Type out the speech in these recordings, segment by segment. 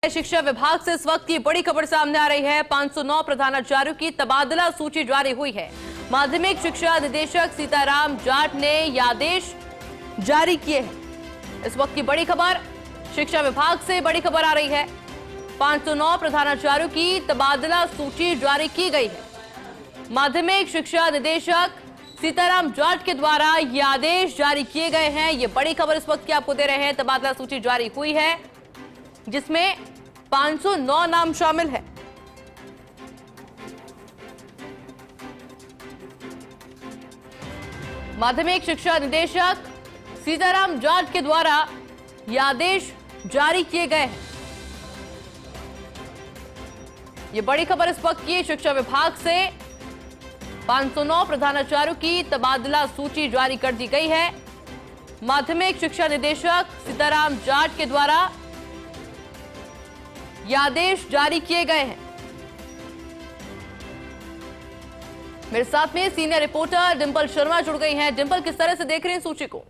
शिक्षा विभाग से इस वक्त की बड़ी खबर सामने आ रही है। 509 प्रधानाचार्यों की तबादला सूची जारी हुई है। माध्यमिक शिक्षा निदेशक सीताराम जाट ने ये आदेश जारी किए हैं। इस वक्त की बड़ी खबर शिक्षा विभाग से बड़ी खबर आ रही है। 509 प्रधानाचार्यों की तबादला सूची जारी की गई है। माध्यमिक शिक्षा निदेशक सीताराम जाट के द्वारा ये आदेश जारी किए गए हैं। ये बड़ी खबर इस वक्त की आपको दे रहे हैं। तबादला सूची जारी हुई है जिसमें 509 नाम शामिल है। माध्यमिक शिक्षा निदेशक सीताराम जाट के द्वारा यह आदेश जारी किए गए हैं। यह बड़ी खबर इस वक्त की शिक्षा विभाग से 509 प्रधानाचार्यों की तबादला सूची जारी कर दी गई है। माध्यमिक शिक्षा निदेशक सीताराम जाट के द्वारा ये आदेश जारी किए गए हैं। मेरे साथ में सीनियर रिपोर्टर डिंपल शर्मा जुड़ गई हैं। डिंपल, किस तरह से देख रहे हैं सूची को?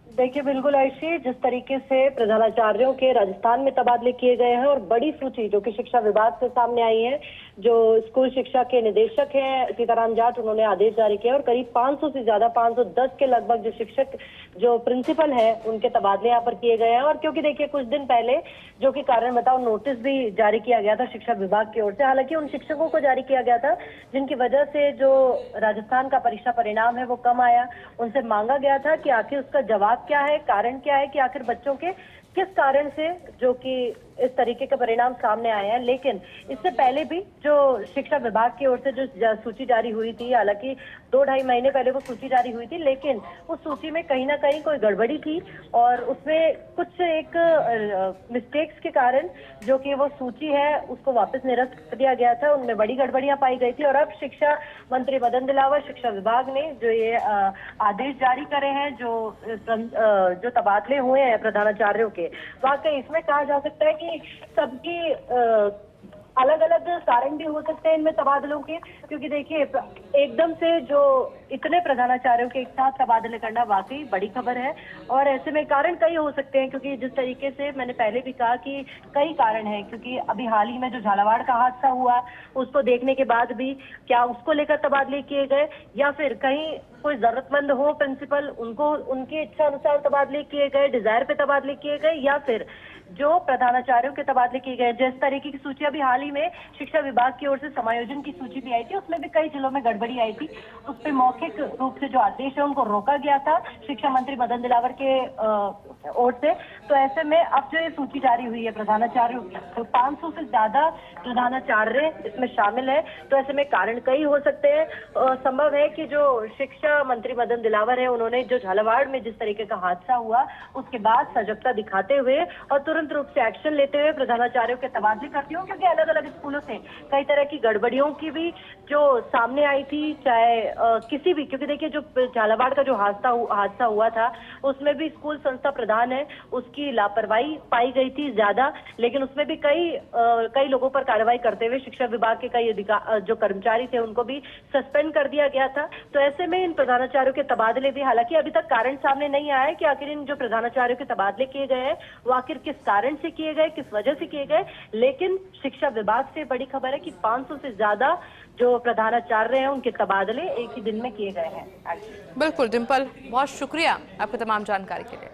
देखिए, बिल्कुल ऐसी जिस तरीके से प्रधानाचार्यों के राजस्थान में तबादले किए गए हैं और बड़ी सूची जो कि शिक्षा विभाग से सामने आई है, जो स्कूल शिक्षा के निदेशक हैं सीताराम जाट, उन्होंने आदेश जारी किया और करीब 500 से ज्यादा 510 के लगभग जो शिक्षक जो प्रिंसिपल है उनके तबादले यहाँ पर किए गए हैं। और क्योंकि देखिए कुछ दिन पहले जो कि कारण बताओ नोटिस भी जारी किया गया था शिक्षा विभाग की ओर से, हालांकि उन शिक्षकों को जारी किया गया था जिनकी वजह से जो राजस्थान का परीक्षा परिणाम है वो कम आया। उनसे मांगा गया था कि आखिर उसका जवाब क्या है, कारण क्या है कि आखिर बच्चों के किस कारण से जो कि इस तरीके के परिणाम सामने आए हैं। लेकिन इससे पहले भी जो शिक्षा विभाग की ओर से जो सूची जारी हुई थी, हालांकि 2-2.5 महीने पहले वो सूची जारी हुई थी, लेकिन उस सूची में कहीं ना कहीं कोई गड़बड़ी थी और उसमें कुछ एक मिस्टेक्स के कारण जो कि वो सूची है उसको वापस निरस्त कर दिया गया था। उनमें बड़ी गड़बड़ियां पाई गई थी और अब शिक्षा मंत्री मदन दिलावर, शिक्षा विभाग ने जो ये आदेश जारी करे हैं, जो तबादले हुए हैं प्रधानाचार्यों के, वाकई इसमें कहा जा सकता है कि सबकी अलग अलग कारण भी हो सकते हैं इनमें तबादलों के, क्योंकि देखिए एकदम से जो इतने प्रधानाचार्यों के एक साथ तबादले करना वाकई बड़ी खबर है। और ऐसे में कारण कई हो सकते हैं, क्योंकि जिस तरीके से मैंने पहले भी कहा कि कई कारण हैं, क्योंकि अभी हाल ही में जो झालावाड़ का हादसा हुआ उसको देखने के बाद भी क्या उसको लेकर तबादले किए गए, या फिर कहीं कोई जरूरतमंद हो प्रिंसिपल उनको उनकी इच्छा अनुसार तबादले किए गए, डिजायर पे तबादले किए गए, या फिर जो प्रधानाचार्यों के तबादले किए गए। जिस तरीके की सूची अभी हाल ही में शिक्षा विभाग की ओर से समायोजन की सूची भी आई थी, उसमें भी कई जिलों में गड़बड़ी आई थी। उस पर मौखिक रूप से जो आदेश है उनको रोका गया था शिक्षा मंत्री मदन दिलावर के ओर से। तो ऐसे में अब जो ये सूची जारी हुई है प्रधानाचार्यों की, तो 500 से ज्यादा प्रधानाचार्य इसमें शामिल है। तो ऐसे में कारण कई हो सकते हैं। संभव है कि जो शिक्षा मंत्री मदन दिलावर है, उन्होंने जो झालावाड़ में जिस तरीके का हादसा हुआ उसके बाद सजगता दिखाते हुए और तुरंत रूप से एक्शन लेते हुए प्रधानाचार्यों के तबादले करती हूँ, क्योंकि अलग अलग स्कूलों से कई तरह की गड़बड़ियों की भी जो सामने आई थी, चाहे किसी भी, क्योंकि देखिए जो झालावाड़ का जो हादसा हुआ था उसमें भी स्कूल संस्था प्रधान है उसकी लापरवाही पाई गई थी ज्यादा, लेकिन उसमें भी कई लोगों पर कार्रवाई करते हुए शिक्षा विभाग के कई जो कर्मचारी थे उनको भी सस्पेंड कर दिया गया था। तो ऐसे में इन प्रधानाचार्यों के तबादले भी, हालांकि अभी तक कारण सामने नहीं आया है कि आखिर इन जो प्रधानाचार्यों के तबादले किए गए हैं वो आखिर किस कारण से किए गए, किस वजह से किए गए। लेकिन शिक्षा विभाग से बड़ी खबर है कि 500 से ज्यादा जो प्रधानाचार्य हैं उनके तबादले एक ही दिन में किए गए हैं। बिल्कुल डिंपल, बहुत शुक्रिया आपकी तमाम जानकारी के लिए।